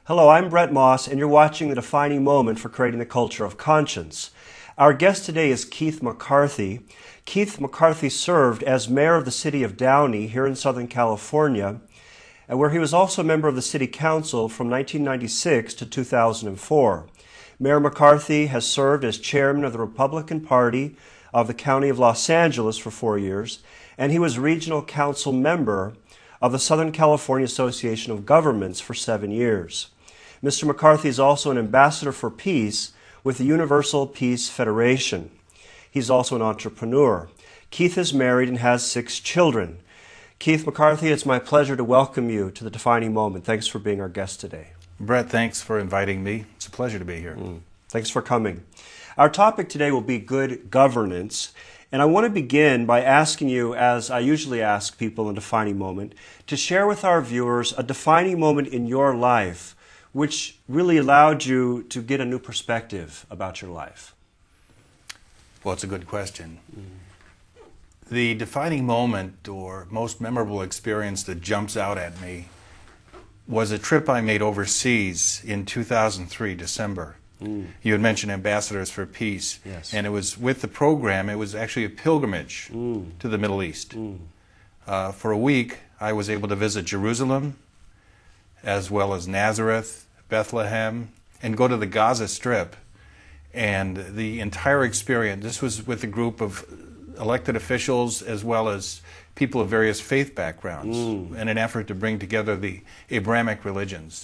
Hello, I'm Bret Moss, and you're watching The Defining Moment for Creating the Culture of Conscience. Our guest today is Keith McCarthy. Keith McCarthy served as mayor of the city of Downey here in Southern California, where he was also a member of the city council from 1996 to 2004. Mayor McCarthy has served as chairman of the Republican Party of the County of Los Angeles for 4 years, and he was regional council member of the Southern California Association of Governments for 7 years. Mr. McCarthy is also an ambassador for peace with the Universal Peace Federation. He's also an entrepreneur. Keith is married and has 6 children. Keith McCarthy, it's my pleasure to welcome you to The Defining Moment. Thanks for being our guest today. Bret, thanks for inviting me. It's a pleasure to be here. Thanks for coming. Our topic today will be good governance. And I want to begin by asking you, as I usually ask people in a defining moment, to share with our viewers a defining moment in your life which really allowed you to get a new perspective about your life. Well, it's a good question. The defining moment or most memorable experience that jumps out at me was a trip I made overseas in 2003, December. You had mentioned Ambassadors for Peace. Yes. And it was with the program, it was actually a pilgrimage to the Middle East. For a week, I was able to visit Jerusalem, as well as Nazareth, Bethlehem, and go to the Gaza Strip. And the entire experience, this was with a group of elected officials as well as people of various faith backgrounds in an effort to bring together the Abrahamic religions.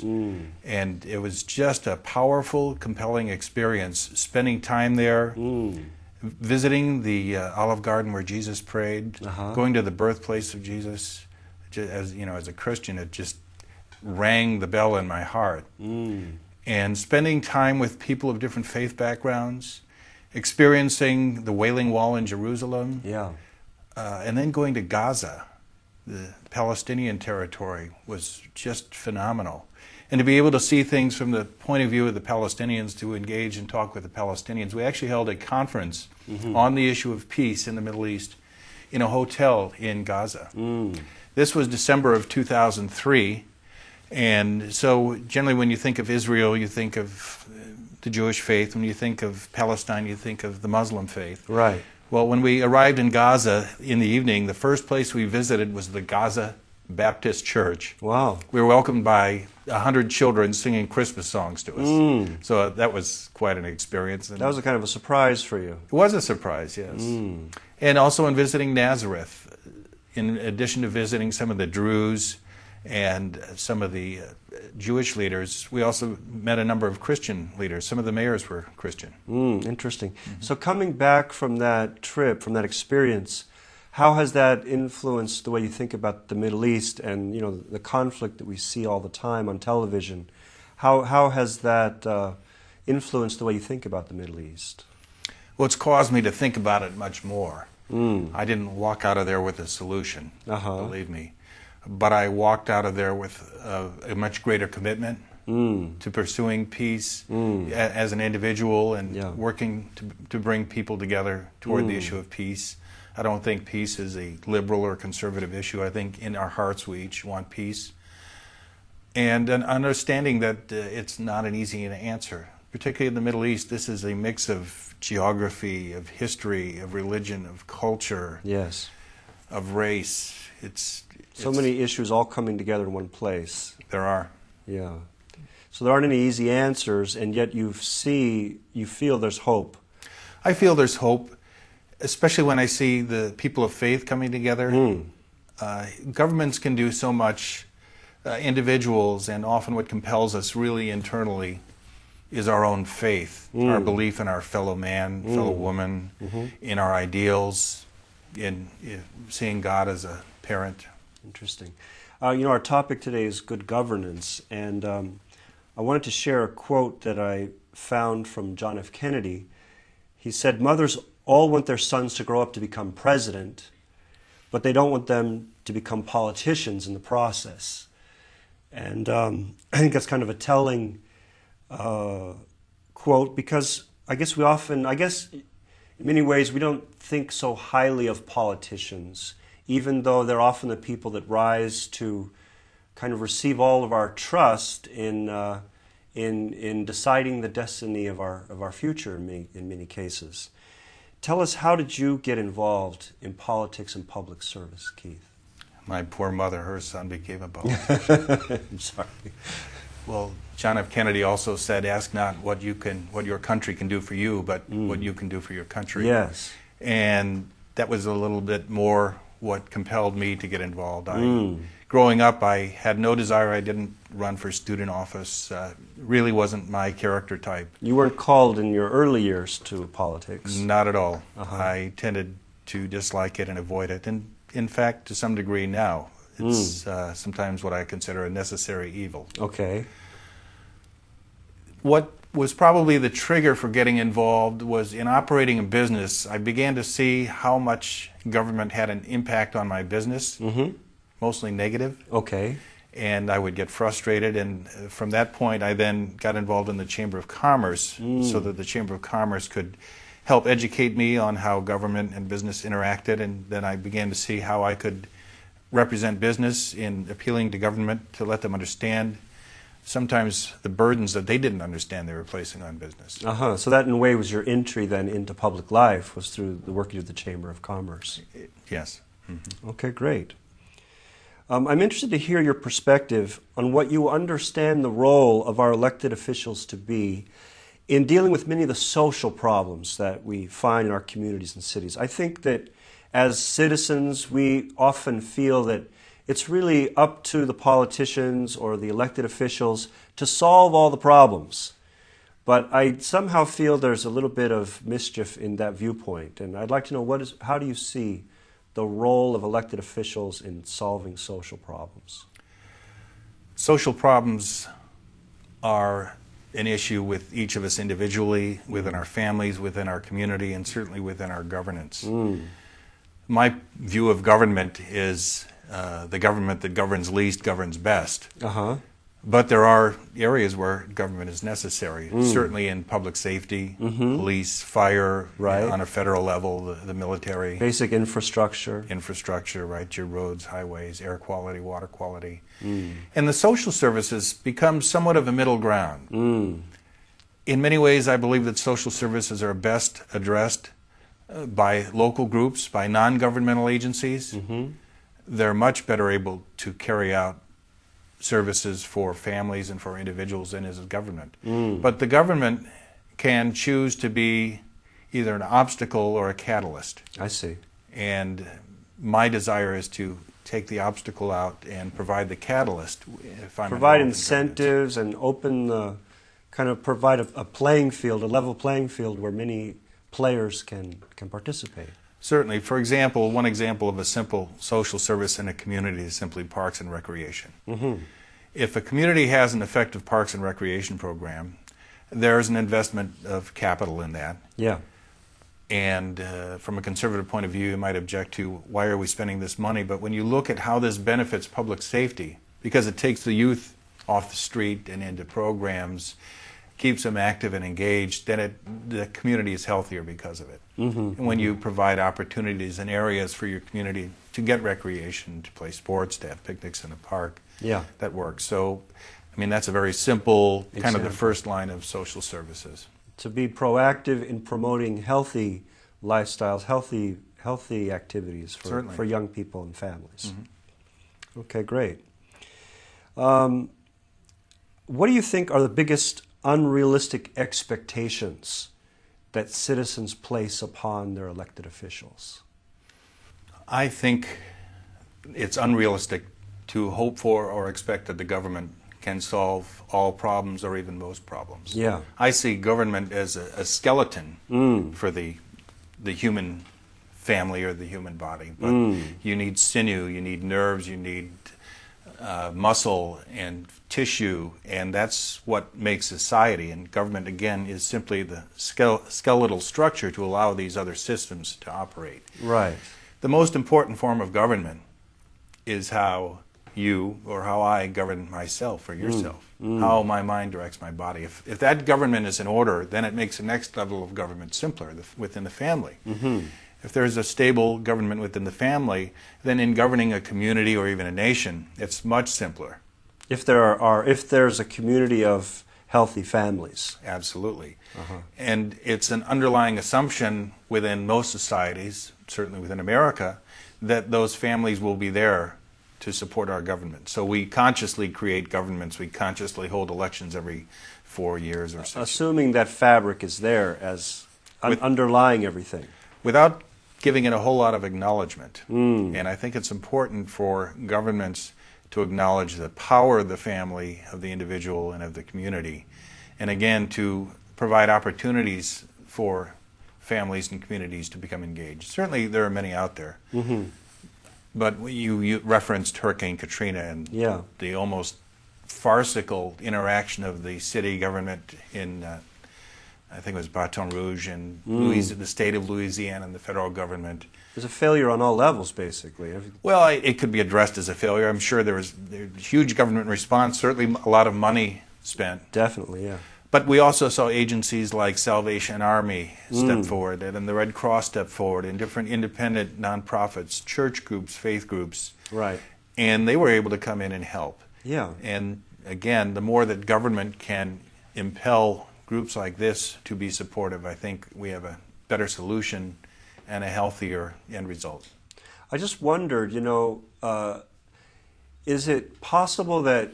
And it was just a powerful, compelling experience, spending time there, visiting the Olive Garden where Jesus prayed, going to the birthplace of Jesus. As you know, as a Christian, it just rang the bell in my heart. And spending time with people of different faith backgrounds, experiencing the Wailing Wall in Jerusalem, and then going to Gaza, the Palestinian territory, was just phenomenal. And to be able to see things from the point of view of the Palestinians, to engage and talk with the Palestinians. We actually held a conference on the issue of peace in the Middle East in a hotel in Gaza. This was December of 2003. And so generally when you think of Israel, you think of the Jewish faith. When you think of Palestine, you think of the Muslim faith. Right. Well, when we arrived in Gaza in the evening, the first place we visited was the Gaza Baptist Church. Wow. We were welcomed by 100 children singing Christmas songs to us. So that was quite an experience. And That was a kind of a surprise for you. it was a surprise, yes. And also in visiting Nazareth, in addition to visiting some of the Druze and some of the Jewish leaders, we also met a number of Christian leaders. Some of the mayors were Christian. Interesting. So coming back from that trip, from that experience, how has that influenced the way you think about the Middle East and, you know, the conflict that we see all the time on television? How has that influenced the way you think about the Middle East? Well, it's caused me to think about it much more. I didn't walk out of there with a solution, believe me. But I walked out of there with a much greater commitment to pursuing peace as an individual and working to bring people together toward the issue of peace. I don't think peace is a liberal or conservative issue. I think in our hearts we each want peace. And an understanding that it's not an easy answer. Particularly in the Middle East, this is a mix of geography, of history, of religion, of culture, of race. It's so many issues all coming together in one place. There are. Yeah. So there aren't any easy answers, and yet you feel there's hope. I feel there's hope, especially when I see the people of faith coming together. Governments can do so much. Individuals, and often what compels us really internally is our own faith, our belief in our fellow man, fellow woman, in our ideals, in seeing God as a parent. Interesting. You know, our topic today is good governance, and I wanted to share a quote that I found from John F. Kennedy. He said, "Mothers all want their sons to grow up to become president, but they don't want them to become politicians in the process." And I think that's kind of a telling quote, because I guess in many ways we don't think so highly of politicians, even though they're often the people that rise to kind of receive all of our trust in in deciding the destiny of our future in many cases. Tell us, how did you get involved in politics and public service, Keith? My poor mother, her son became a politician. I'm sorry. Well, John F. Kennedy also said, "Ask not what your country can do for you, but what you can do for your country." Yes. And that was a little bit more what compelled me to get involved. Growing up, I had no desire. I didn't run for student office. Really wasn't my character type. You weren't called in your early years to politics? Not at all. Uh-huh. I tended to dislike it and avoid it. And in fact, to some degree now, it's sometimes what I consider a necessary evil. Okay. What was probably the trigger for getting involved was in operating a business. I began to see how much government had an impact on my business, mostly negative. Okay. And I would get frustrated, and from that point I then got involved in the Chamber of Commerce so that the Chamber of Commerce could help educate me on how government and business interacted, and then I began to see how I could represent business in appealing to government to let them understand sometimes the burdens that they didn't understand they were placing on business. So that in a way was your entry then into public life, was through the working of the Chamber of Commerce. Yes. Okay, great. I'm interested to hear your perspective on what you understand the role of our elected officials to be in dealing with many of the social problems that we find in our communities and cities. I think that as citizens, we often feel that it's really up to the politicians or the elected officials to solve all the problems. But I somehow feel there's a little bit of mischief in that viewpoint. And I'd like to know, how do you see the role of elected officials in solving social problems? Social problems are an issue with each of us individually, within our families, within our community, and certainly within our governance. My view of government is the government that governs least governs best. But there are areas where government is necessary, certainly in public safety, police, fire, on a federal level, the military. Basic infrastructure. Infrastructure, right, your roads, highways, air quality, water quality. And the social services become somewhat of a middle ground. In many ways, I believe that social services are best addressed by local groups, by non-governmental agencies. They're much better able to carry out services for families and for individuals than is the government. But the government can choose to be either an obstacle or a catalyst. I see. And my desire is to take the obstacle out and provide the catalyst. If I'm provide incentives and open the, kind of provide a playing field, a level playing field where many players can participate. Certainly. For example, one example of a simple social service in a community is simply parks and recreation. If a community has an effective parks and recreation program, there's an investment of capital in that. Yeah. And from a conservative point of view, you might object to, why are we spending this money? But when you look at how this benefits public safety, because it takes the youth off the street and into programs, keeps them active and engaged, then the community is healthier because of it. And when you provide opportunities and areas for your community to get recreation, to play sports, to have picnics in a park, that works. So, I mean, that's a very simple, kind of the first line of social services. To be proactive in promoting healthy lifestyles, healthy activities for young people and families. Okay, great. What do you think are the biggest unrealistic expectations that citizens place upon their elected officials? I think it's unrealistic to hope for or expect that the government can solve all problems or even most problems. Yeah. I see government as a skeleton for the human family or the human body. But you need sinew, you need nerves, you need muscle and tissue, and that's what makes society. And government, again, is simply the skeletal structure to allow these other systems to operate. Right. The most important form of government is how you or how I govern myself or yourself, how my mind directs my body. If that government is in order, then it makes the next level of government simpler within the family. If there's a stable government within the family, then in governing a community or even a nation, it's much simpler. If there's a community of healthy families. Absolutely. And it's an underlying assumption within most societies, certainly within America, that those families will be there to support our government. So we consciously create governments, we consciously hold elections every 4 years or so. Assuming that fabric is there as underlying everything. Without giving it a whole lot of acknowledgement. And I think it's important for governments to acknowledge the power of the family, of the individual, and of the community. And again, to provide opportunities for families and communities to become engaged. Certainly there are many out there. But you referenced Hurricane Katrina and the almost farcical interaction of the city government in, I think it was Baton Rouge and the state of Louisiana and the federal government. There's a failure on all levels, basically. Well, it could be addressed as a failure. I'm sure there was huge government response, certainly a lot of money spent. Definitely, yeah. But we also saw agencies like Salvation Army step forward, and the Red Cross step forward, and different independent nonprofits, church groups, faith groups. Right. And they were able to come in and help. Yeah. And again, the more that government can impel groups like this to be supportive, I think we have a better solution and a healthier end result. I just wondered, is it possible that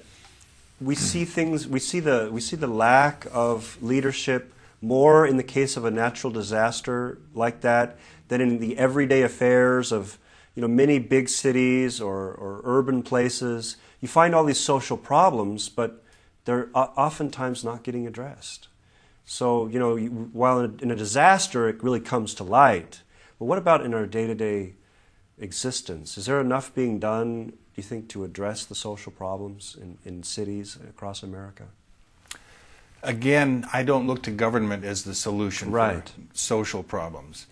we see things, we see the lack of leadership more in the case of a natural disaster like that than in the everyday affairs of many big cities or urban places? You find all these social problems, but they're oftentimes not getting addressed. So, while in a disaster it really comes to light, but what about in our day-to-day existence? Is there enough being done, do you think, to address the social problems in cities across America? Again, I don't look to government as the solution for social problems.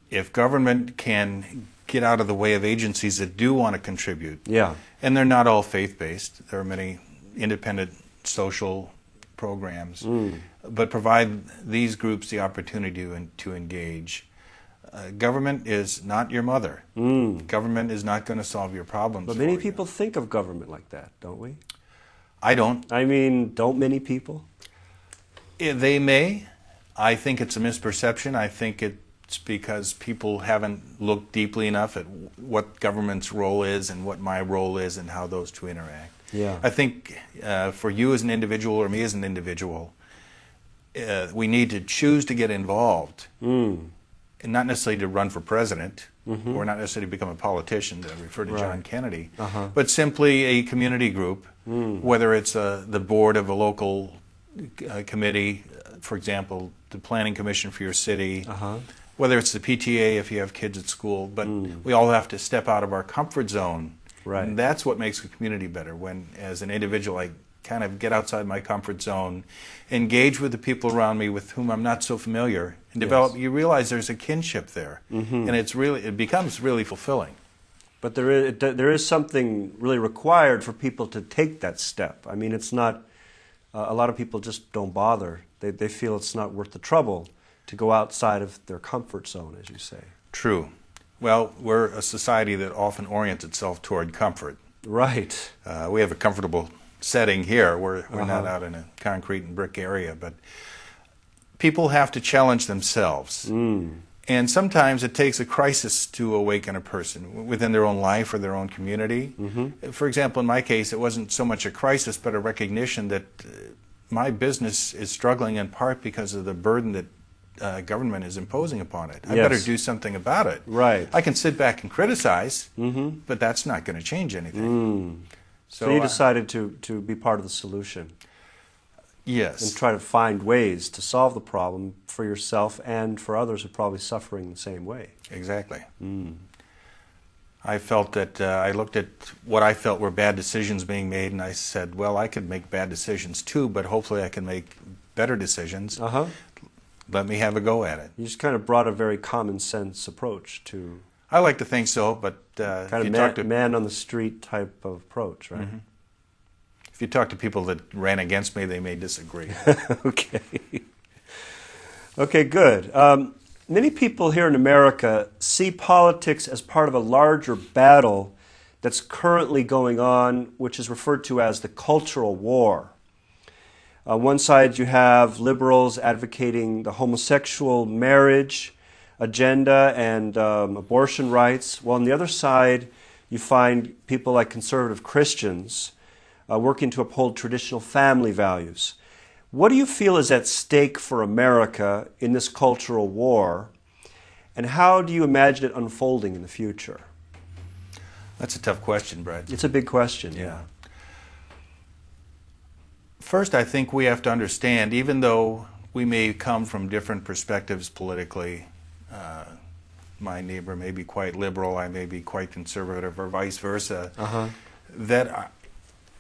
If government can get out of the way of agencies that do want to contribute, and they're not all faith-based, there are many independent social programs, but provide these groups the opportunity to engage. Government is not your mother. Government is not going to solve your problems. But many people think of government like that, don't we? I don't. I mean, don't many people? They may. I think it's a misperception. I think it's because people haven't looked deeply enough at what government's role is and what my role is and how those two interact. I think for you as an individual or me as an individual, we need to choose to get involved. And not necessarily to run for president, or not necessarily to become a politician, to refer to John Kennedy, but simply a community group, whether it's the board of a local committee, for example, the planning commission for your city, whether it's the PTA if you have kids at school, but we all have to step out of our comfort zone. And that's what makes a community better, when as an individual I kind of get outside my comfort zone, engage with the people around me with whom I'm not so familiar, and develop. You realize there's a kinship there, and it becomes really fulfilling. But there is something really required for people to take that step. I mean, it's not. A lot of people just don't bother. They feel it's not worth the trouble to go outside of their comfort zone, as you say. True. Well, we're a society that often orients itself toward comfort. Right. We have a comfortable setting here. We're not out in a concrete and brick area, but people have to challenge themselves. And sometimes it takes a crisis to awaken a person within their own life or their own community. For example, in my case, it wasn't so much a crisis, but a recognition that my business is struggling in part because of the burden that government is imposing upon it. I better do something about it. I can sit back and criticize, but that's not going to change anything. So you decided to be part of the solution. Yes. And try to find ways to solve the problem for yourself and for others who are probably suffering the same way. Exactly. I felt that I looked at what I felt were bad decisions being made, and I said, well, I could make bad decisions too, but hopefully I can make better decisions. Let me have a go at it. You just kind of brought a very common sense approach to... I like to think so, but kind of man on the street type of approach, right? If you talk to people that ran against me, they may disagree. Okay, good. Many people here in America see politics as part of a larger battle that's currently going on, which is referred to as the cultural war. On one side, you have liberals advocating the homosexual marriage agenda and abortion rights, while on the other side, you find people like conservative Christians working to uphold traditional family values. What do you feel is at stake for America in this cultural war, and how do you imagine it unfolding in the future? That's a tough question, Bret. It's a big question, yeah. First, I think we have to understand, even though we may come from different perspectives politically, my neighbor may be quite liberal, I may be quite conservative, or vice versa, that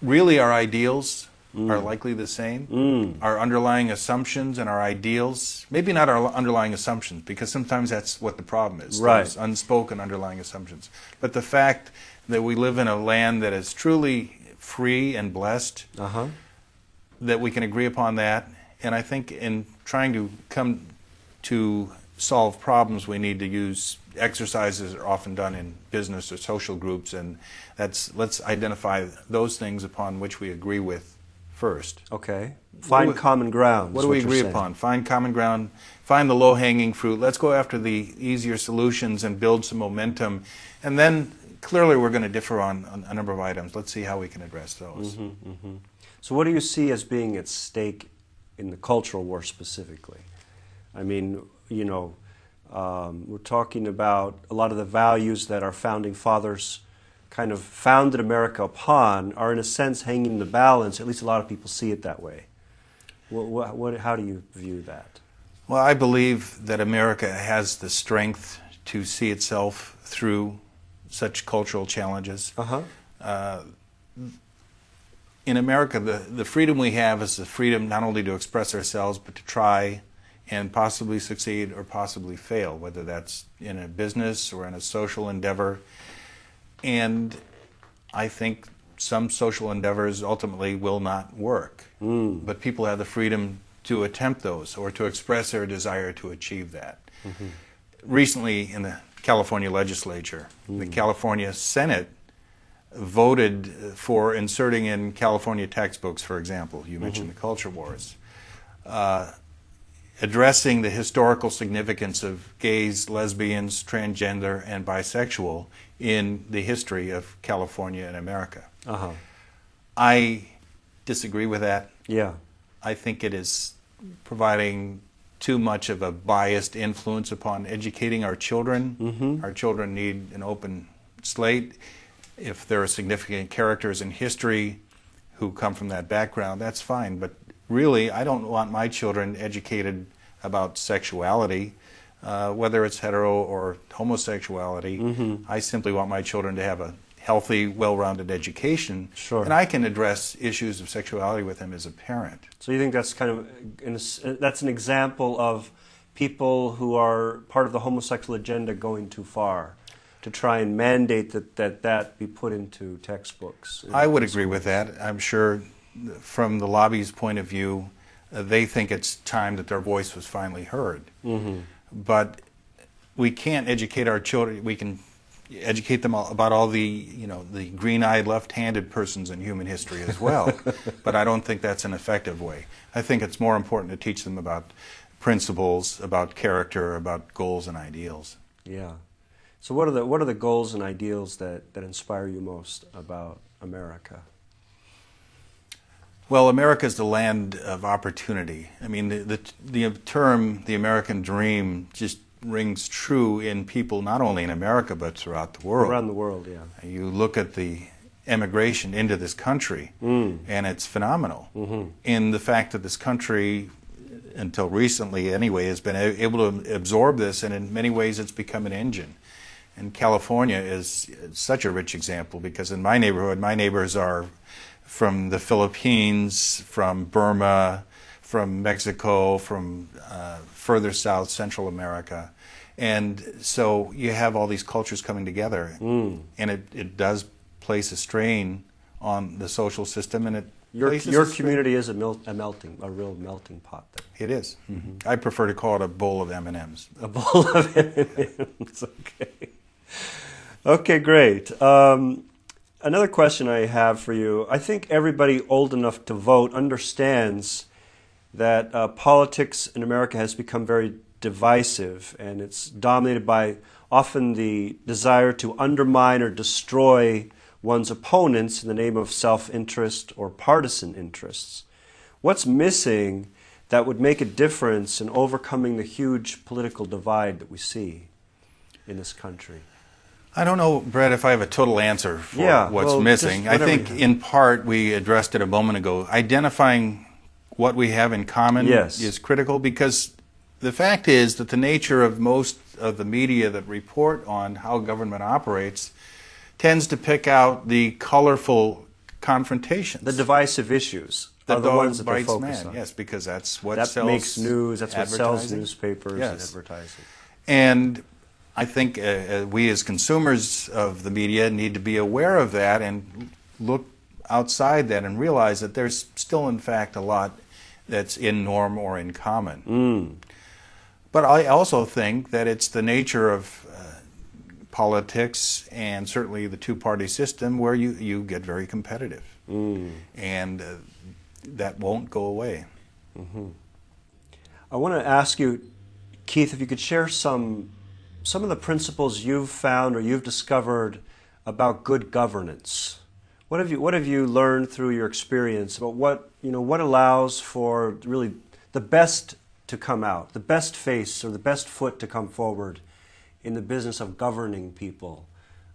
really our ideals are likely the same. Our underlying assumptions and our ideals, maybe not our underlying assumptions, because sometimes that's what the problem is. Right. There's unspoken underlying assumptions. But the fact that we live in a land that is truly free and blessed, that we can agree upon that. And I think in trying to come to solve problems, we need to use exercises that are often done in business or social groups, and let's identify those things upon which we agree with first. Okay. Find common ground. What do we agree upon? Find common ground, find the low-hanging fruit. Let's go after the easier solutions and build some momentum. And then clearly we're going to differ on a number of items. Let's see how we can address those. So what do you see as being at stake in the cultural war specifically? I mean, you know, we're talking about a lot of the values that our founding fathers kind of founded America upon are in a sense hanging in the balance. At least a lot of people see it that way. How do you view that? Well, I believe that America has the strength to see itself through such cultural challenges. In America, the freedom we have is the freedom not only to express ourselves, but to try and possibly succeed or possibly fail, whether that's in a business or in a social endeavor. And I think some social endeavors ultimately will not work. But people have the freedom to attempt those or to express their desire to achieve that. Recently in the California legislature, the California Senate voted for inserting in California textbooks, for example, you mentioned the culture wars, addressing the historical significance of gays, lesbians, transgender, and bisexual in the history of California and America. I disagree with that. Yeah. I think it is providing too much of a biased influence upon educating our children. Our children need an open slate. If there are significant characters in history who come from that background, that's fine. But really, I don't want my children educated about sexuality, whether it's hetero or homosexuality. I simply want my children to have a healthy, well-rounded education. And I can address issues of sexuality with them as a parent. So you think that's kind of, that's an example of people who are part of the homosexual agenda going too far to try and mandate that be put into textbooks? I would agree with that. I'm sure from the lobby's point of view, they think it's time that their voice was finally heard. But we can't educate our children. We can educate them about all the, the green-eyed, left-handed persons in human history as well. But I don't think that's an effective way. I think it's more important to teach them about principles, about character, about goals and ideals. Yeah. So what are the goals and ideals that inspire you most about America? Well, America is the land of opportunity. I mean, the term, the American dream, just rings true in people not only in America but throughout the world. Around the world, yeah. You look at the emigration into this country, and it's phenomenal. In the fact that this country, until recently anyway, has been able to absorb this, and in many ways it's become an engine. And California is such a rich example because in my neighborhood, my neighbors are from the Philippines, from Burma, from Mexico, from further south, Central America. And so you have all these cultures coming together, and it does place a strain on the social system, and your community is a real melting pot there. It is. I prefer to call it a bowl of M&Ms. A bowl of M&Ms, okay. Okay, great. Another question I have for you. I think everybody old enough to vote understands that politics in America has become very divisive, and it's dominated by often the desire to undermine or destroy one's opponents in the name of self-interest or partisan interests. What's missing that would make a difference in overcoming the huge political divide that we see in this country? I don't know, Bret, if I have a total answer for what's missing. I think in part, we addressed it a moment ago, identifying what we have in common is critical, because the fact is that the nature of most of the media that report on how government operates tends to pick out the colorful confrontations. The divisive issues are the ones that they focus on. Yes, because that's what that sells makes news, that's what sells newspapers and advertising. And I think we as consumers of the media need to be aware of that and look outside that and realize that there's still, in fact, a lot that's in norm or in common. But I also think that it's the nature of politics and certainly the two-party system where you get very competitive. And that won't go away. I want to ask you, Keith, if you could share some of the principles you've found or you've discovered about good governance. What have you learned through your experience about what allows for really the best to come out, the best face or the best foot to come forward in the business of governing people?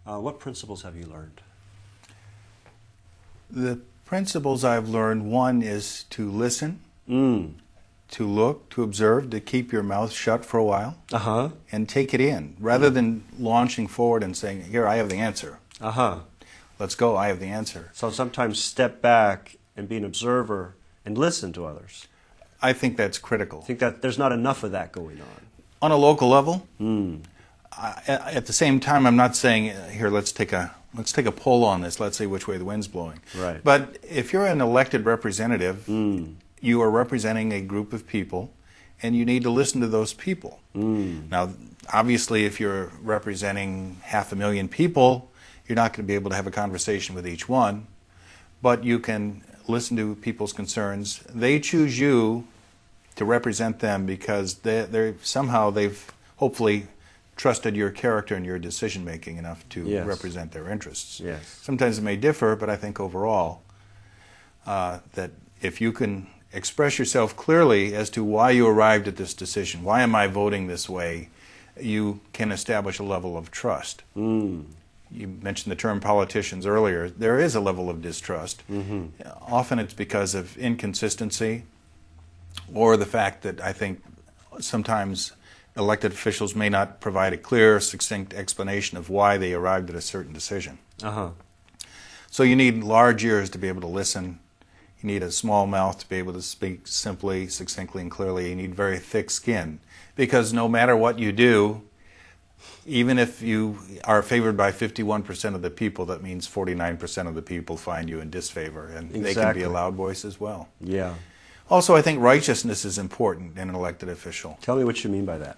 What principles have you learned? The principles I've learned, one is to listen, to look, to observe, to keep your mouth shut for a while, and take it in, rather than launching forward and saying, here, I have the answer. Let's go, I have the answer. So sometimes step back and be an observer and listen to others. I think that's critical. I think that there's not enough of that going on. On a local level, at the same time, I'm not saying, here, let's take a poll on this, let's see which way the wind's blowing. Right. But if you're an elected representative, you are representing a group of people, and you need to listen to those people. Now, obviously, if you're representing 500,000 people, you're not going to be able to have a conversation with each one, but you can listen to people's concerns. They choose you to represent them because they've hopefully trusted your character and your decision-making enough to represent their interests. Sometimes it may differ, but I think overall that if you can express yourself clearly as to why you arrived at this decision, why am I voting this way, you can establish a level of trust. You mentioned the term politicians earlier. There is a level of distrust. Often it's because of inconsistency or the fact that I think sometimes elected officials may not provide a clear, succinct explanation of why they arrived at a certain decision. So you need large ears to be able to listen. You need a small mouth to be able to speak simply, succinctly, and clearly. You need very thick skin, because no matter what you do, even if you are favored by 51% of the people, that means 49% of the people find you in disfavor, and they can be a loud voice as well. Also, I think righteousness is important in an elected official. Tell me what you mean by that.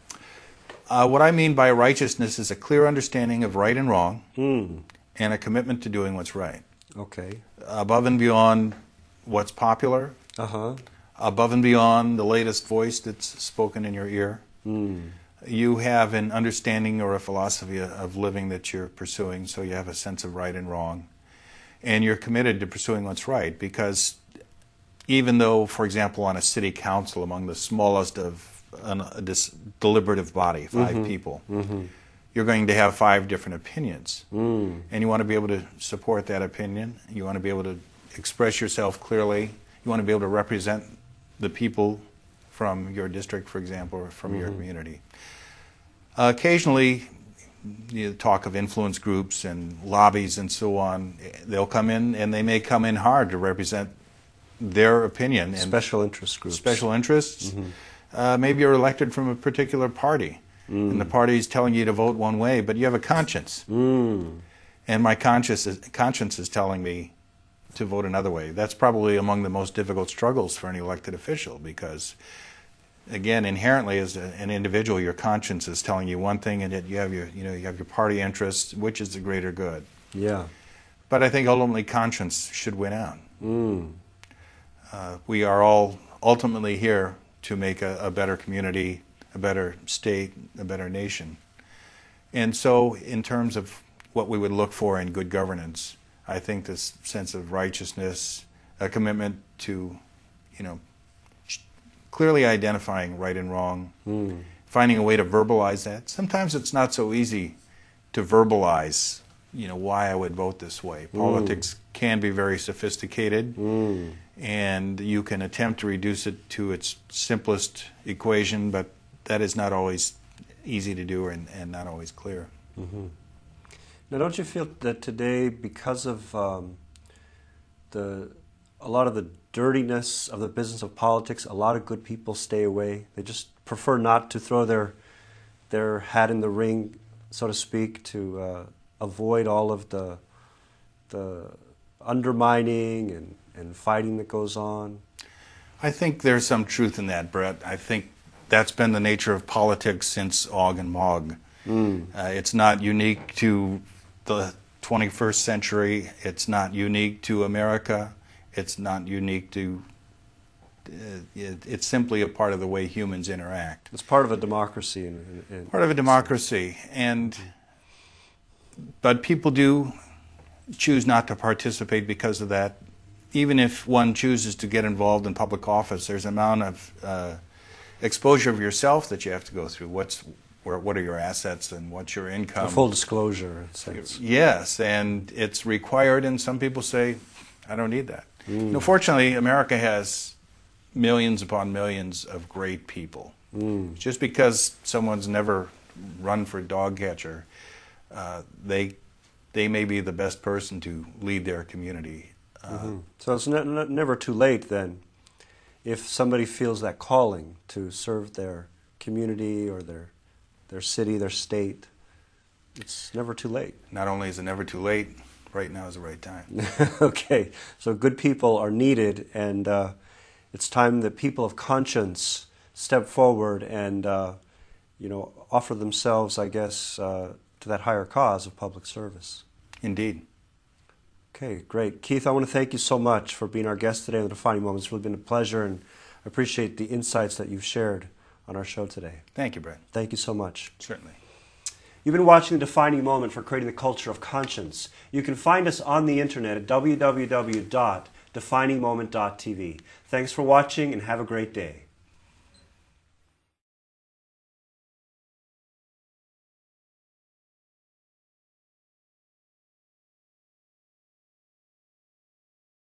What I mean by righteousness is a clear understanding of right and wrong, and a commitment to doing what's right. Above and beyond what's popular, above and beyond the latest voice that's spoken in your ear. You have an understanding or a philosophy of living that you're pursuing, so you have a sense of right and wrong. And you're committed to pursuing what's right, because even though, for example, on a city council, among the smallest of this deliberative body, 5 people, you're going to have 5 different opinions. And you want to be able to support that opinion. You want to be able to express yourself clearly. You want to be able to represent the people from your district, for example, or from your community. Occasionally, you talk of influence groups and lobbies and so on. They'll come in, and they may come in hard to represent their opinion. And special interest groups. Special interests. Maybe you're elected from a particular party, and the party is telling you to vote one way, but you have a conscience. And my conscience is telling me to vote another way. That's probably among the most difficult struggles for any elected official, because again, inherently as an individual, your conscience is telling you one thing, and yet you have your party interests, which is the greater good. But I think ultimately conscience should win out. We are all ultimately here to make a better community, a better state, a better nation. And so in terms of what we would look for in good governance, I think this sense of righteousness, a commitment to, clearly identifying right and wrong, finding a way to verbalize that. Sometimes it's not so easy to verbalize, why I would vote this way. Politics can be very sophisticated, and you can attempt to reduce it to its simplest equation, but that is not always easy to do and not always clear. Now, don't you feel that today, because of a lot of the dirtiness of the business of politics, a lot of good people stay away? They just prefer not to throw their hat in the ring, so to speak, to avoid all of the undermining and fighting that goes on? I think there's some truth in that, Bret. I think that's been the nature of politics since Og and Mog. It's not unique to the 21st century. It's not unique to America. It's not unique to... it's simply a part of the way humans interact. It's part of a democracy. Part of a democracy. But people do choose not to participate because of that. Even if one chooses to get involved in public office, there's an amount of exposure of yourself that you have to go through. What are your assets and what's your income? A full disclosure, in a sense. Yes, and it's required, and some people say, I don't need that. Fortunately, America has millions upon millions of great people. Just because someone's never run for dog catcher, they may be the best person to lead their community. So it's never too late then, if somebody feels that calling to serve their community or their city, their state. It's never too late. Not only is it never too late, right now is the right time. Okay, so good people are needed, and it's time that people of conscience step forward and offer themselves, I guess, to that higher cause of public service. Indeed. Okay, great. Keith, I want to thank you so much for being our guest today on The Defining Moment. It's really been a pleasure, and I appreciate the insights that you've shared on our show today. Thank you, Bret. Thank you so much. Certainly. You've been watching The Defining Moment for creating the culture of conscience. You can find us on the internet at www.definingmoment.tv. Thanks for watching, and have a great day.